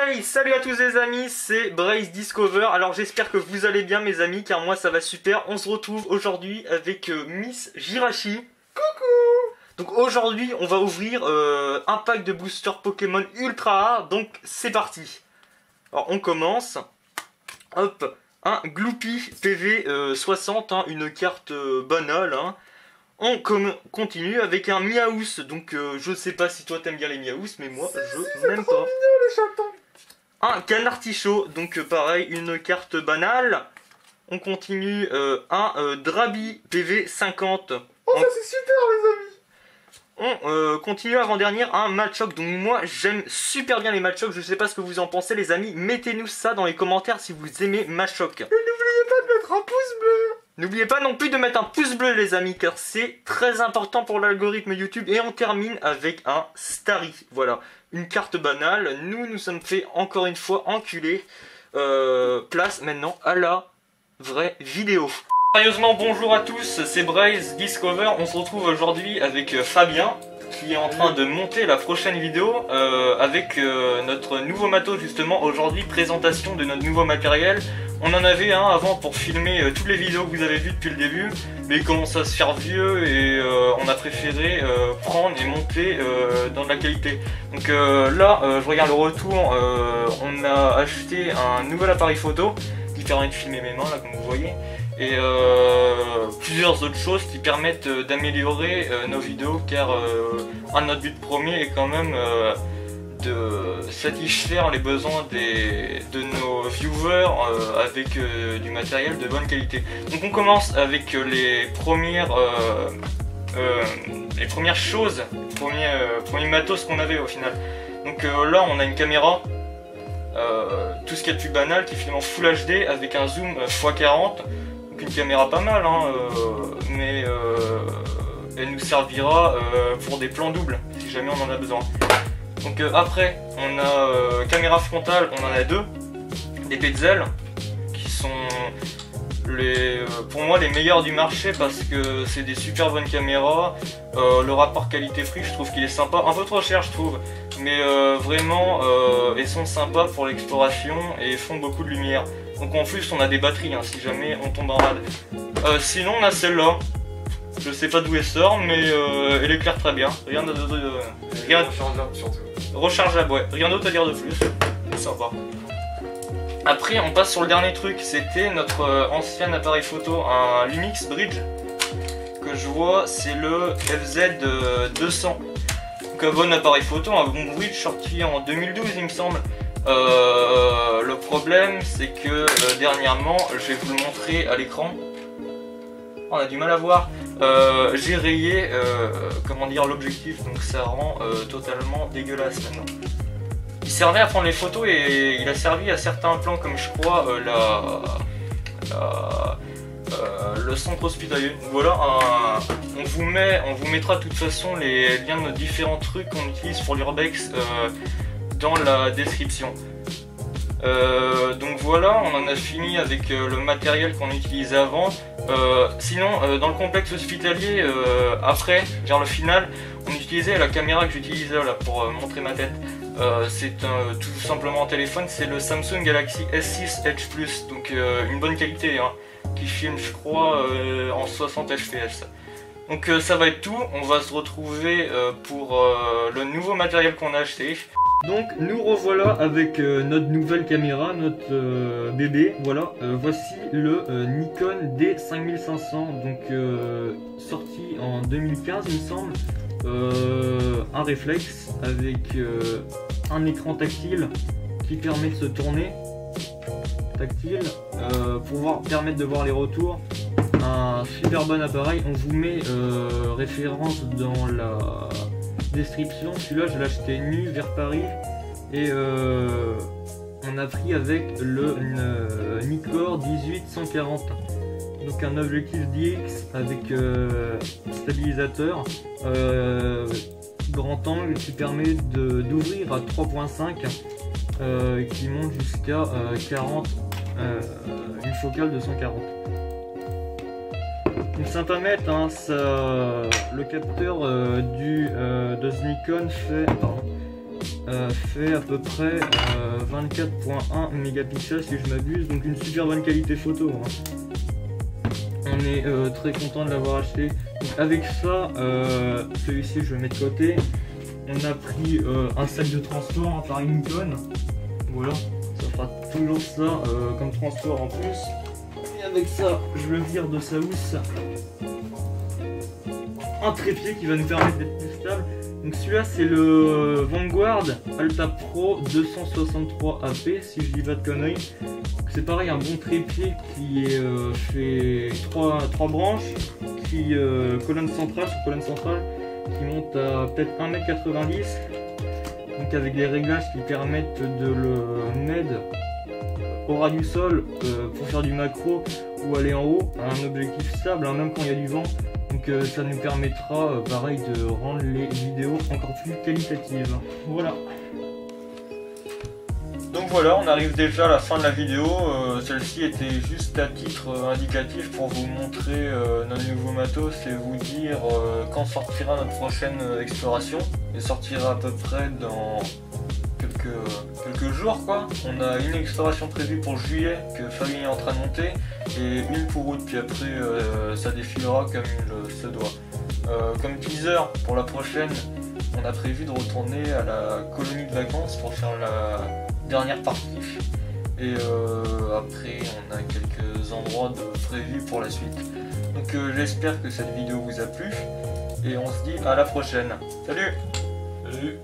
Hey, salut à tous les amis, c'est Brace Discover. Alors j'espère que vous allez bien mes amis, car moi ça va super. On se retrouve aujourd'hui avec Miss Jirachi. Coucou. Donc aujourd'hui on va ouvrir un pack de boosters Pokémon ultra rare. Donc c'est parti. Alors on commence. Hop, un Gloopy PV 60, hein, une carte banale. Hein. On continue avec un Miaous. Donc je sais pas si toi t'aimes bien les Miaous, mais moi je n'aime pas. Un Canartichaud, donc pareil, une carte banale. On continue un Drabi PV 50. Oh ça c'est super les amis. On continue avant-dernière un Machoke. Donc moi j'aime super bien les Machoke. Je sais pas ce que vous en pensez les amis. Mettez-nous ça dans les commentaires si vous aimez Machoke. Et n'oubliez pas de mettre un pouce bleu. N'oubliez pas non plus de mettre un pouce bleu les amis, car c'est très important pour l'algorithme YouTube. Et on termine avec un Starry, voilà, une carte banale. Nous sommes fait encore une fois enculer. Place maintenant à la vraie vidéo. Sérieusement bonjour à tous, c'est Brace Discover. On se retrouve aujourd'hui avec Fabien qui est en train de monter la prochaine vidéo avec notre nouveau matos justement. Aujourd'hui présentation de notre nouveau matériel. On en avait un avant pour filmer toutes les vidéos que vous avez vues depuis le début, mais il commence à se faire vieux et on a préféré prendre et monter dans de la qualité. Donc là, je regarde le retour, on a acheté un nouvel appareil photo qui permet de filmer mes mains là comme vous voyez, et plusieurs autres choses qui permettent d'améliorer nos vidéos, car un de notre but premier est quand même de satisfaire les besoins de nos viewers avec du matériel de bonne qualité. Donc on commence avec les premières choses, premiers matos qu'on avait au final. Donc là on a une caméra, tout ce qui est plus banal, qui filme en Full HD avec un zoom x40. Donc une caméra pas mal, hein, mais elle nous servira pour des plans doubles si jamais on en a besoin. Donc après on a caméra frontale, on en a deux, des Petzl qui sont pour moi les meilleurs du marché parce que c'est des super bonnes caméras. Le rapport qualité-prix je trouve qu'il est sympa, un peu trop cher je trouve, mais vraiment elles sont sympas pour l'exploration et font beaucoup de lumière. Donc en plus on a des batteries hein, si jamais on tombe en rade. Sinon on a celle-là. Je sais pas d'où elle sort, mais elle éclaire très bien. Rien de rechargeable, ouais. Rien d'autre à dire de plus. C'est sympa. Après, on passe sur le dernier truc. C'était notre ancien appareil photo, un Lumix Bridge que je vois. C'est le FZ200. Donc un bon appareil photo, un bon bridge sorti en 2012, il me semble. Le problème, c'est que dernièrement, je vais vous le montrer à l'écran. On a du mal à voir. J'ai rayé comment dire l'objectif, donc ça rend totalement dégueulasse maintenant. Il servait à prendre les photos et il a servi à certains plans, comme je crois le centre hospitalier. Voilà, on vous mettra de toute façon les liens de nos différents trucs qu'on utilise pour l'Urbex dans la description. Donc voilà, on en a fini avec le matériel qu'on utilisait avant. Sinon, dans le complexe hospitalier, après, vers le final, on utilisait la caméra que j'utilisais là pour montrer ma tête. C'est tout simplement un téléphone, c'est le Samsung Galaxy S6 Edge Plus, donc une bonne qualité, hein, qui filme, je crois, en 60 fps. Donc ça va être tout, on va se retrouver pour le nouveau matériel qu'on a acheté. Donc nous revoilà avec notre nouvelle caméra, notre bébé, voilà, voici le Nikon D5500, donc sorti en 2015 il me semble, un réflexe avec un écran tactile qui permet de se tourner, tactile, pour permettre de voir les retours, un super bon appareil, on vous met référence dans la description. Celui-là je l'ai acheté nu vers Paris et on a pris avec le Nikkor 18-140, donc un objectif 10x avec stabilisateur, grand angle qui permet d'ouvrir à 3.5 qui monte jusqu'à 40, une focale de 140. Une sympa mètre, hein, le capteur de ce Nikon fait fait à peu près 24.1 mégapixels si je m'abuse, donc une super bonne qualité photo, hein. On est très content de l'avoir acheté. Donc avec ça, celui-ci je vais mettre de côté. On a pris un sac de transport, un farine tonne. Voilà, ça fera toujours ça comme transport en plus. Et avec ça, je le vire de sa housse. Un trépied qui va nous permettre d'être plus stable. Donc celui-là c'est le Vanguard Alta Pro 263 AP si je dis pas de conneries. C'est pareil, un bon trépied qui est fait 3 branches, qui colonne centrale sur colonne centrale, qui monte à peut-être 1,90 m. Donc avec des réglages qui permettent de le mettre au ras du sol pour faire du macro ou aller en haut, un objectif stable, hein, même quand il y a du vent. Donc ça nous permettra pareil de rendre les vidéos encore plus qualitatives. Voilà. Donc voilà, on arrive déjà à la fin de la vidéo. Celle-ci était juste à titre indicatif pour vous montrer notre nouveau matos et vous dire quand sortira notre prochaine exploration. Elle sortira à peu près dans quelques jours quoi. On a une exploration prévue pour juillet que Fabien est en train de monter et une pour août, puis après ça défilera comme il se doit. Comme teaser pour la prochaine, on a prévu de retourner à la colonie de vacances pour faire la dernière partie et après on a quelques endroits prévus pour la suite. Donc j'espère que cette vidéo vous a plu et on se dit à la prochaine. Salut! Salut!